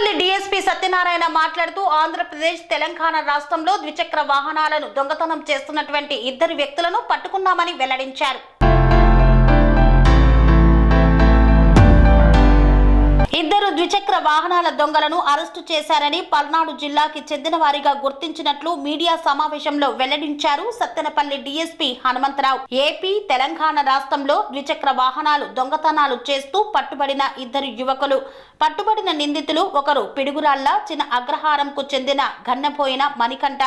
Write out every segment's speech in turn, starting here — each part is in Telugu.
సత్తెనపల్లి డీఎస్పీ సత్యనారాయణ మాట్లాడుతూ ఆంధ్రప్రదేశ్ తెలంగాణ రాష్ట్రంలో ద్విచక్ర వాహనాలను దొంగతనం చేస్తున్నటువంటి ఇద్దరు వ్యక్తులను పట్టుకున్నామని వెల్లడించారు. ఇద్దరు ద్విచక్ర వాహనాల దొంగలను అరెస్టు చేశారని పల్నాడు జిల్లాకి చెందిన వారిగా గుర్తించినట్లు మీడియా సమావేశంలో వెల్లడించారు సత్తెనపల్లి డీఎస్పీ హనుమంతరావు. ఏపీ తెలంగాణ రాష్ట్రంలో ద్విచక్ర వాహనాలు దొంగతనాలు చేస్తూ పట్టుబడిన ఇద్దరు యువకులు. పట్టుబడిన నిందితులు ఒకరు పిడుగురాళ్ల చిన్న అగ్రహారంకు చెందిన గన్నెపోయిన మణికంఠ,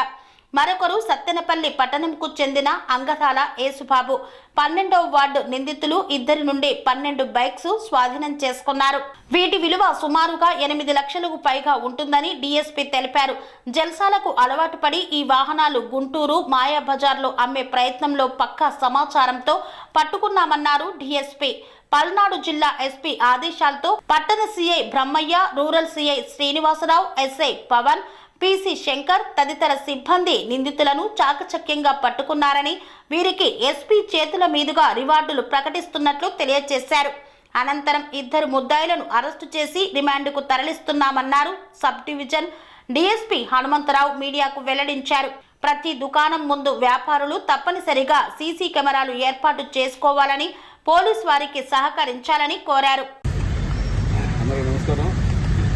మరొకరు సత్తెనపల్లి పట్టణంకు చెందిన అంగరాల యేసుబాబు. 12వ వార్డు నిందితులు ఇద్దరి నుండి 12 బైక్స్ స్వాధీనం చేసుకున్నారు. వీటి విలువ సుమారుగా 8 లక్షలకు పైగా ఉంటుందని డీఎస్పీ తెలిపారు. జల్సాలకు అలవాటు పడి ఈ వాహనాలు గుంటూరు మాయాబజార్లో అమ్మే ప్రయత్నంలో పక్కా సమాచారంతో పట్టుకున్నామన్నారు డీఎస్పీ. పల్నాడు జిల్లా ఎస్పీ ఆదేశాలతో పట్టణ CI Brahmaiah, rural CI Srinivasarao, SI Pavan, PC Shankar తదితర సిబ్బంది నిందితులను చాకచక్యంగా పట్టుకున్నారని, వీరికి ఎస్పీ చేతుల మీదుగా రివార్డులు ప్రకటిస్తున్నట్లు తెలియజేశారు. అనంతరం ఇద్దరు ముద్దాయిలను అరెస్టు చేసి రిమాండ్కు తరలిస్తున్నామన్నారు సబ్ డివిజన్ డీఎస్పీ హనుమంతరావు మీడియాకు వెల్లడించారు. ప్రతి దుకాణం ముందు వ్యాపారులు తప్పనిసరిగా సీసీ కెమెరాలు ఏర్పాటు చేసుకోవాలని, పోలీసు వారికి సహకరించాలని కోరారు.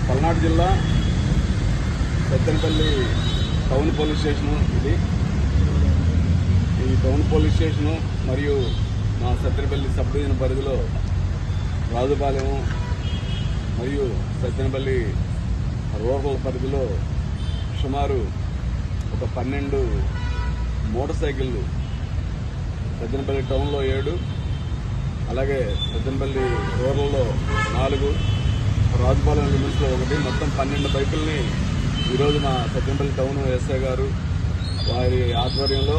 పల్నాడు జిల్లా సత్తెనపల్లి టౌన్ పోలీస్ స్టేషను ఇది. ఈ టౌన్ పోలీస్ స్టేషను మరియు మా సత్తెనపల్లి సబ్ డివిజన్ పరిధిలో రాజుపాలెం మరియు సత్తెనపల్లి రూరల్ పరిధిలో సుమారు ఒక 12 మోటార్ సైకిళ్ళు, సత్తెనపల్లి టౌన్లో 7, అలాగే సత్తెనపల్లి రూరల్లో 4, రాజుపాలెం లిమిట్స్లో 1, మొత్తం 12 బైకుల్ని ఈరోజు మా సత్తెనపల్లి టౌన్ ఎస్ఐ గారు వారి ఆధ్వర్యంలో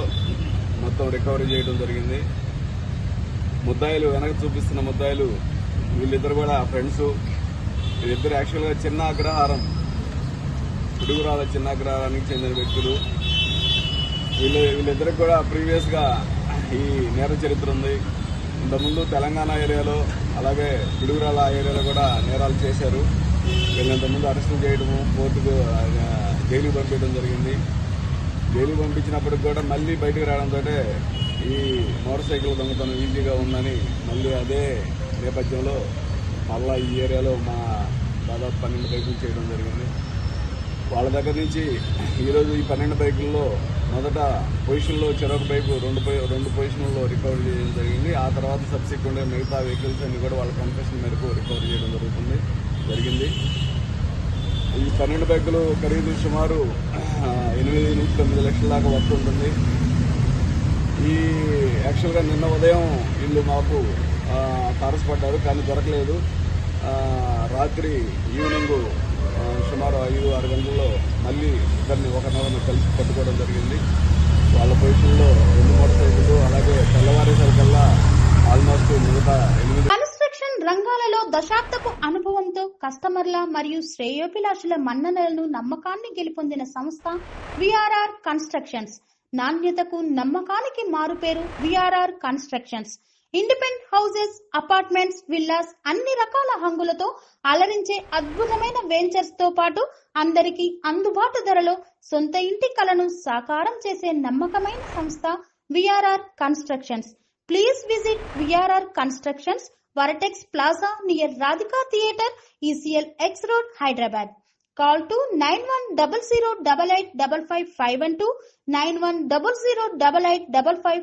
మొత్తం రికవరీ చేయడం జరిగింది. ముద్దాయిలు వెనక చూపిస్తున్న ముద్దాయిలు వీళ్ళిద్దరు కూడా ఫ్రెండ్స్. వీళ్ళిద్దరు యాక్చువల్గా చిన్న అగ్రహారం, పిడుగురాల చిన్న అగ్రహారానికి చెందిన వ్యక్తులు. వీళ్ళిద్దరికి కూడా ప్రీవియస్గా ఈ నేర చరిత్ర ఉంది. ఇంతకుముందు తెలంగాణ ఏరియాలో అలాగే పిడుగురాల ఏరియాలో కూడా నేరాలు చేశారు. వీళ్ళంతకుముందు అరెస్టులు చేయడము, కోర్టుకు జైలుకు పంపించడం జరిగింది. జైలుకు పంపించినప్పటికి కూడా మళ్ళీ బయటకు రావడంతో ఈ మోటార్ సైకిల్ దొంగతనం ఈజీగా ఉందని మళ్ళీ అదే నేపథ్యంలో మళ్ళా ఈ ఏరియాలో మా దాదాపు 12 బైకులు చేయడం జరిగింది. వాళ్ళ దగ్గర నుంచి ఈరోజు ఈ 12 బైకుల్లో మొదట పొజిషన్లో చెరొక బైకు 2 పొజిషన్లో రికవరీ చేయడం జరిగింది. ఆ తర్వాత సబ్సిక్వెంట్గా మిగతా వెహికల్స్ అన్ని కూడా వాళ్ళ కన్ఫెషన్ మేరకు రికవరీ చేయడం జరిగింది. ఈ 12 బైకులు ఖరీదు సుమారు 8 నుంచి 9 లక్షల దాకా వర్త్ ఉంటుంది. ఈ యాక్చువల్గా నిన్న ఉదయం వీళ్ళు మాకు తారసపడ్డారు, కానీ దొరకలేదు. రాత్రి ఈవినింగ్ సుమారు 5-6 గంటల్లో మళ్ళీ ఇద్దరిని ఒకరినొకరిని కలిసి పట్టుకోవడం జరిగింది. వాళ్ళ పొజిషన్లో 2 మోటార్ సైకిళ్ళు, అలాగే తెల్లవారేసరికల్లా ఆల్మోస్ట్ మిగతా 8. కన్స్ట్రక్షన్ రంగాలలో దశాబ్దపు అనుభవంతో కస్టమర్ల మరియు శ్రేయోభిలాషుల మన్ననలను, నమ్మకాన్ని గెలుపొందిన సంస్థ విఆర్ఆర్ కన్స్ట్రక్షన్స్. నాణ్యతకు నమ్మకానికి మారుపేరు V R R constructions. Independent houses, apartments, villas అన్ని రకాల హంగులతో అలరించే అద్భుతమైన వెంచర్స్ తో పాటు అందరికీ అందుబాటు ధరలో సొంత ఇంటి కలను సాకారం చేసే నమ్మకమైన సంస్థ VRR constructions. Please visit VRR Constructions, Varatex Plaza near Radhika Theatre, ECL X Road, Hyderabad. Call to 9100885551 91008855.